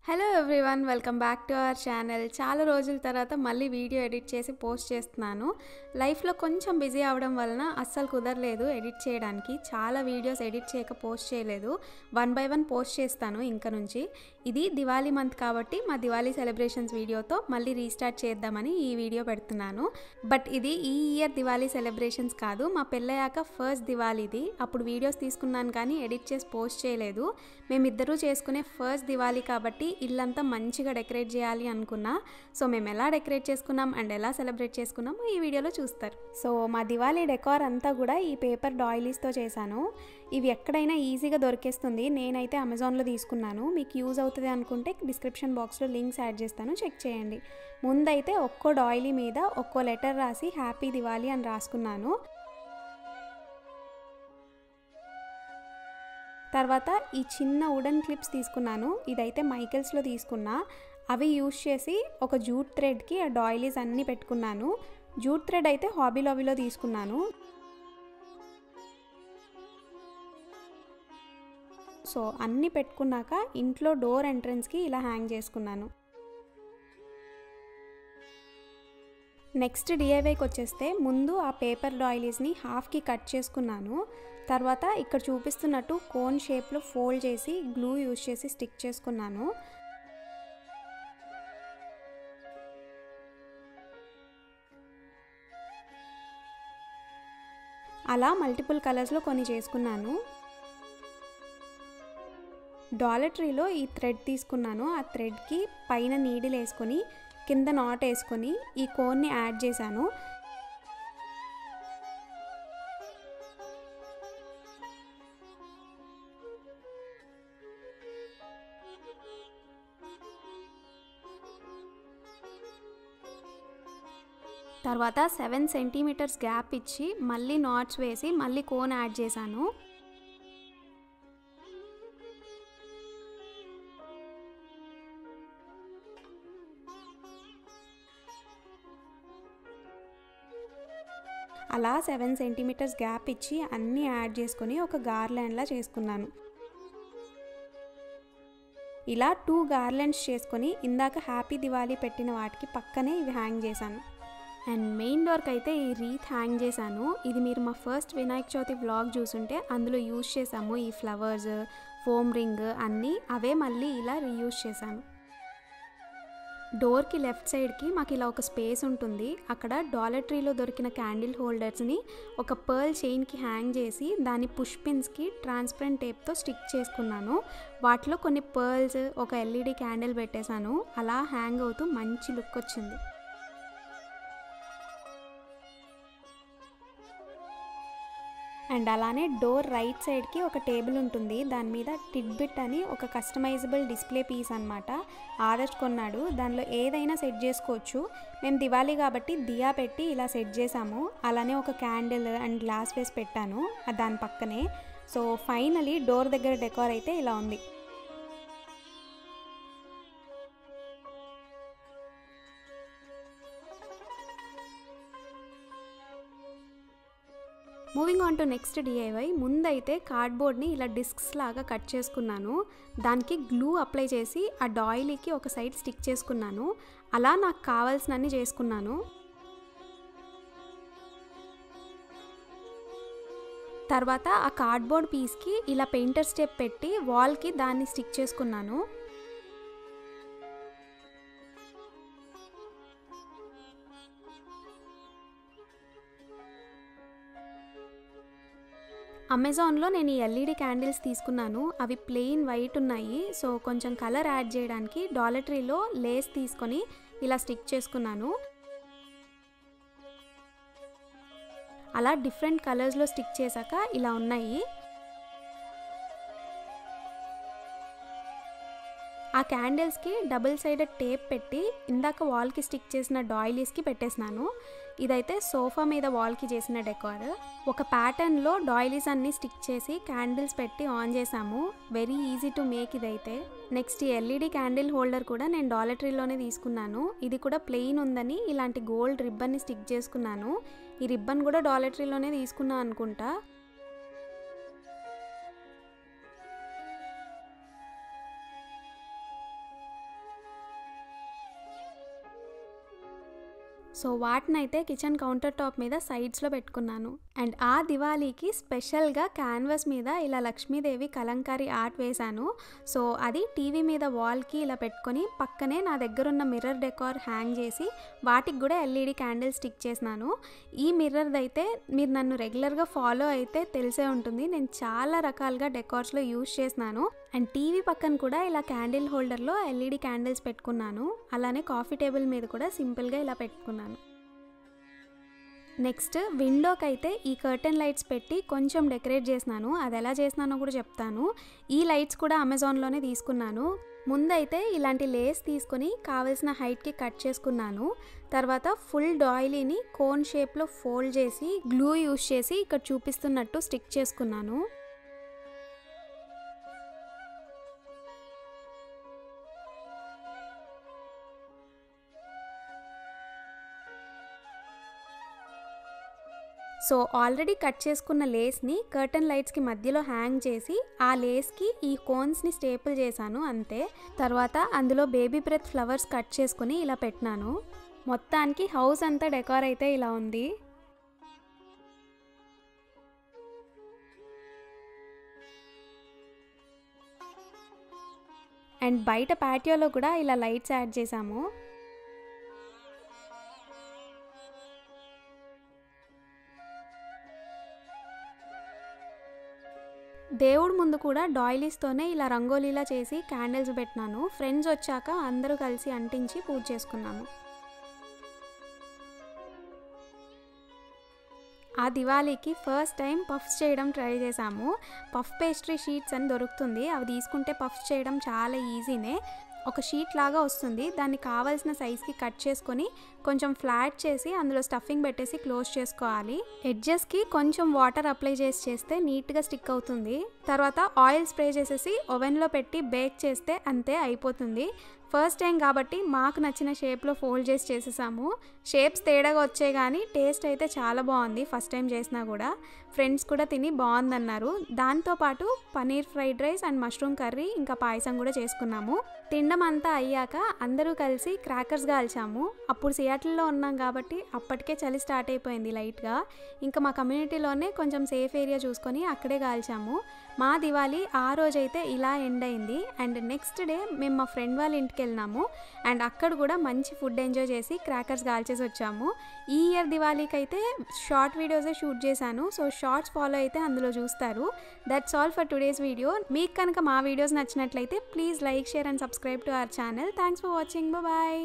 Hello everyone, welcome back to our channel. చాలా రోజుల తర్వాత మళ్ళీ వీడియో ఎడిట్ చేసి పోస్ట్ చేస్తున్నాను. లైఫ్లో కొంచెం బిజీ అవడం వలన అస్సలు కుదరలేదు ఎడిట్ చేయడానికి. చాలా వీడియోస్ ఎడిట్ చేయక పోస్ట్ చేయలేదు. 1 by 1 పోస్ట్ చేస్తాను ఇంక నుంచి. ఇది దివాళీ మంత్ కాబట్టి మా దివాళీ సెలబ్రేషన్స్ వీడియోతో మళ్ళీ రీస్టార్ట్ చేద్దామని ఈ వీడియో పెడుతున్నాను. బట్ ఇది ఈ ఇయర్ దివాళీ సెలబ్రేషన్స్ కాదు, మా పెళ్ళయ్యాక ఫస్ట్ దివాళీది. అప్పుడు వీడియోస్ తీసుకున్నాను కానీ ఎడిట్ చేసి పోస్ట్ చేయలేదు. మేమిద్దరూ చేసుకునే ఫస్ట్ దివాళీ కాబట్టి ఇల్లంతా మంచిగా డెకరేట్ చేయాలి అనుకున్నా. సో మేము ఎలా డెకరేట్ చేసుకున్నాం అండ్ ఎలా సెలబ్రేట్ చేసుకున్నామో ఈ వీడియోలో చూస్తారు. సో మా దివాళీ డెకార్ అంతా కూడా ఈ పేపర్ డాయిలీస్తో చేశాను. ఇవి ఎక్కడైనా ఈజీగా దొరికేస్తుంది. నేనైతే అమెజాన్లో తీసుకున్నాను. మీకు యూజ్ అవుతుంది అనుకుంటే డిస్క్రిప్షన్ బాక్స్లో లింక్స్ యాడ్ చేస్తాను, చెక్ చేయండి. ముందైతే ఒక్కో డాయిలీ మీద ఒక్కో లెటర్ రాసి హ్యాపీ దివాళీ అని రాసుకున్నాను. తర్వాత ఈ చిన్న వుడెన్ క్లిప్స్ తీసుకున్నాను. ఇదైతే మైకెల్స్లో తీసుకున్నా. అవి యూజ్ చేసి ఒక జూట్ థ్రెడ్కి ఆ డాయిలీస్ అన్నీ పెట్టుకున్నాను. జూట్ థ్రెడ్ అయితే హాబీ లాబీలో తీసుకున్నాను. సో అన్నీ పెట్టుకున్నాక ఇంట్లో డోర్ ఎంట్రన్స్కి ఇలా హ్యాంగ్ చేసుకున్నాను. నెక్స్ట్ డిఐవైకి వచ్చేస్తే ముందు ఆ పేపర్ డాయిలీస్ని హాఫ్కి కట్ చేసుకున్నాను. తర్వాత ఇక్కడ చూపిస్తున్నట్టు కోన్ షేప్లో ఫోల్డ్ చేసి గ్లూ యూజ్ చేసి స్టిక్ చేసుకున్నాను. అలా మల్టిపుల్ కలర్స్లో కొన్ని చేసుకున్నాను. డాలర్ ట్రీలో ఈ థ్రెడ్ తీసుకున్నాను. ఆ థ్రెడ్కి పైన నీడిల్ వేసుకొని కింద నాట్ వేసుకొని ఈ కోన్ని యాడ్ చేశాను. తర్వాత 7 సెంటీమీటర్స్ గ్యాప్ ఇచ్చి మళ్ళీ నాట్స్ వేసి మళ్ళీ కోన్ యాడ్ చేశాను. అలా 7 సెంటీమీటర్స్ గ్యాప్ ఇచ్చి అన్నీ యాడ్ చేసుకొని ఒక గార్లాండ్లా చేసుకున్నాను. ఇలా 2 గార్లాండ్స్ చేసుకొని ఇందాక హ్యాపీ దివాళీ పెట్టిన వాటికి పక్కనే ఇవి హ్యాంగ్ చేశాను. అండ్ మెయిన్ డోర్కి అయితే ఈ రీత్ హ్యాంగ్ చేశాను. ఇది మీరు మా ఫస్ట్ వినాయక చవితి వ్లాగ్ చూసుంటే అందులో యూజ్ చేసాము. ఈ ఫ్లవర్స్, ఫోమ్ రింగ్ అన్నీ అవే మళ్ళీ ఇలా రీయూజ్ చేశాను. డోర్కి లెఫ్ట్ సైడ్కి మాకు ఇలా ఒక స్పేస్ ఉంటుంది. అక్కడ డాలర్ ట్రీలో దొరికిన క్యాండిల్ హోల్డర్స్ని ఒక పర్ల్ చైన్కి హ్యాంగ్ చేసి దాని పుష్ పిన్స్కి ట్రాన్స్పరెంట్ టేప్తో స్టిక్ చేసుకున్నాను. వాటిలో కొన్ని పర్ల్స్, ఒక ఎల్ఈడి క్యాండిల్ పెట్టేశాను. అలా హ్యాంగ్ అవుతూ మంచి లుక్ వచ్చింది. అండ్ అలానే డోర్ రైట్ సైడ్కి ఒక టేబుల్ ఉంటుంది. దాని మీద టిడ్బిట్ అని ఒక కస్టమైజబుల్ డిస్ప్లే పీస్ అనమాట. ఆదర్శ్ కొన్నాడు. దానిలో ఏదైనా సెట్ చేసుకోవచ్చు. మేము దివాళీ కాబట్టి దియా పెట్టి ఇలా సెట్ చేసాము. అలానే ఒక క్యాండిల్ అండ్ గ్లాస్ వేసి పెట్టాను దాని పక్కనే. సో ఫైనలీ డోర్ దగ్గర డెకార్ అయితే ఇలా ఉంది. Moving on to next DIY. ముందైతే కార్డ్బోర్డ్ని ఇలా డిస్క్స్ లాగా కట్ చేసుకున్నాను. దానికి గ్లూ అప్లై చేసి ఆ డాయిలీకి ఒక సైడ్ స్టిక్ చేసుకున్నాను. అలా నాకు కావాల్సినన్ని చేసుకున్నాను. తర్వాత ఆ కార్డ్బోర్డ్ పీస్కి ఇలా పెయింటర్ స్టెప్ పెట్టి వాల్కి దాన్ని స్టిక్ చేసుకున్నాను. అమెజాన్లో నేను ఈ ఎల్ఈడి క్యాండిల్స్ తీసుకున్నాను. అవి ప్లెయిన్ వైట్ ఉన్నాయి. సో కొంచెం కలర్ యాడ్ చేయడానికి డాలర్ ట్రీలో లేస్ తీసుకొని ఇలా స్టిక్ చేసుకున్నాను. అలా డిఫరెంట్ కలర్స్లో స్టిక్ చేశాక ఇలా ఉన్నాయి. ఆ క్యాండిల్స్కి డబుల్ సైడెడ్ టేప్ పెట్టి ఇందాక వాల్కి స్టిక్ చేసిన డాయిలీస్కి పెట్టేసినాను. ఇదైతే సోఫా మీద వాల్కి చేసిన డెకార్. ఒక ప్యాటర్న్లో డాయిలీస్ అన్నీ స్టిక్ చేసి క్యాండిల్స్ పెట్టి ఆన్ చేసాము. వెరీ ఈజీ టు మేక్ ఇదైతే. నెక్స్ట్ ఈ ఎల్ఈడి క్యాండిల్ హోల్డర్ కూడా నేను డాలర్ ట్రీలోనే తీసుకున్నాను. ఇది కూడా ప్లెయిన్ ఉందని ఇలాంటి గోల్డ్ రిబ్బన్ని స్టిక్ చేసుకున్నాను. ఈ రిబ్బన్ కూడా డాలర్ ట్రీలోనే తీసుకున్నా అనుకుంటా. సో వాటినైతే కిచెన్ కౌంటర్ టాప్ మీద సైడ్స్లో పెట్టుకున్నాను. అండ్ ఆ దివాళీకి స్పెషల్గా క్యాన్వాస్ మీద ఇలా లక్ష్మీదేవి కలంకారీ ఆర్ట్ వేశాను. సో అది టీవీ మీద వాల్కి ఇలా పెట్టుకొని పక్కనే నా దగ్గర ఉన్న మిర్రర్ డెకార్ హ్యాంగ్ చేసి వాటికి కూడా ఎల్ఈడి క్యాండిల్ స్టిక్ చేసినాను. ఈ మిర్రర్ది అయితే మీరు నన్ను రెగ్యులర్గా ఫాలో అయితే తెలిసే ఉంటుంది, నేను చాలా రకాలుగా డెకార్స్లో యూజ్ చేసినాను. అండ్ టీవీ పక్కన కూడా ఇలా క్యాండిల్ హోల్డర్లో ఎల్ఈడి క్యాండిల్స్ పెట్టుకున్నాను. అలానే కాఫీ టేబుల్ మీద కూడా సింపుల్గా ఇలా పెట్టుకున్నాను. నెక్స్ట్ విండోకి అయితే ఈ కర్టెన్ లైట్స్ పెట్టి కొంచెం డెకరేట్ చేసినాను. అది ఎలా చేసినానో కూడా చెప్తాను. ఈ లైట్స్ కూడా అమెజాన్లోనే తీసుకున్నాను. ముందైతే ఇలాంటి లేస్ తీసుకొని కావాల్సిన హైట్కి కట్ చేసుకున్నాను. తర్వాత ఫుల్ డాయిలీని కోన్ షేప్లో ఫోల్డ్ చేసి గ్లూ యూస్ చేసి ఇక్కడ చూపిస్తున్నట్టు స్టిక్ చేసుకున్నాను. సో ఆల్రెడీ కట్ చేసుకున్న లేస్ని కర్టన్ లైట్స్కి మధ్యలో హ్యాంగ్ చేసి ఆ లేస్కి ఈ కోన్స్ని స్టేపుల్ చేశాను అంతే. తర్వాత అందులో బేబీ బ్రెత్ ఫ్లవర్స్ కట్ చేసుకుని ఇలా పెట్టినాను. మొత్తానికి హౌస్ అంతా డెకార్ అయితే ఇలా ఉంది. అండ్ బయట ప్యాటియోలో కూడా ఇలా లైట్స్ యాడ్ చేసాము. దేవుడి ముందు కూడా డాయిలీస్తోనే ఇలా రంగోలీలా చేసి క్యాండిల్స్ పెట్టినాను. ఫ్రెండ్స్ వచ్చాక అందరూ కలిసి అంటించి పూజ చేసుకున్నాము. ఆ దివాళీకి ఫస్ట్ టైం పఫ్స్ చేయడం ట్రై చేసాము. పఫ్ పేస్ట్రీ షీట్స్ అని దొరుకుతుంది, అవి తీసుకుంటే పఫ్స్ చేయడం చాలా ఈజీనే. ఒక షీట్ లాగా వస్తుంది, దాన్ని కావాల్సిన సైజ్కి కట్ చేసుకొని కొంచెం ఫ్లాట్ చేసి అందులో స్టఫింగ్ పెట్టేసి క్లోజ్ చేసుకోవాలి. ఎడ్జెస్కి కొంచెం వాటర్ అప్లై చేస్తే నీట్గా స్టిక్ అవుతుంది. తర్వాత ఆయిల్ స్ప్రే చేసేసి ఓవెన్లో పెట్టి బేక్ చేస్తే అంతే, అయిపోతుంది. ఫస్ట్ టైం కాబట్టి మాకు నచ్చిన షేప్లో ఫోల్డ్ చేసి చేసేసాము. షేప్స్ తేడాగా వచ్చాయి కానీ టేస్ట్ అయితే చాలా బాగుంది. ఫస్ట్ టైం చేసినా కూడా ఫ్రెండ్స్ కూడా తిని బాగుందన్నారు. దాంతోపాటు paneer fried rice and mushroom curry ఇంకా పాయసం కూడా చేసుకున్నాము. తినడం అంతా అయ్యాక అందరూ కలిసి క్రాకర్స్ కాల్చాము. అప్పుడు సియాటిల్లో ఉన్నాం కాబట్టి అప్పటికే చలి స్టార్ట్ అయిపోయింది లైట్గా. ఇంకా మా కమ్యూనిటీలోనే కొంచెం సేఫ్ ఏరియా చూసుకొని అక్కడే కాల్చాము. మా దివాళీ ఆ రోజైతే ఇలా ఎండ్ అయింది. అండ్ నెక్స్ట్ డే మేము మా ఫ్రెండ్ వాళ్ళ ఇంటికి వెళ్ళినాము. అండ్ అక్కడ కూడా మంచి ఫుడ్ ఎంజాయ్ చేసి క్రాకర్స్ కాల్చేసి వచ్చాము. ఈ ఇయర్ దివాళీకి అయితే షార్ట్ వీడియోసే షూట్ చేశాను. సో షార్ట్స్ ఫాలో అయితే అందులో చూస్తారు. That's all for today's video. మీకు కనుక మా వీడియోస్ నచ్చినట్లయితే please like, share and subscribe to our channel. Thanks for watching. Bye.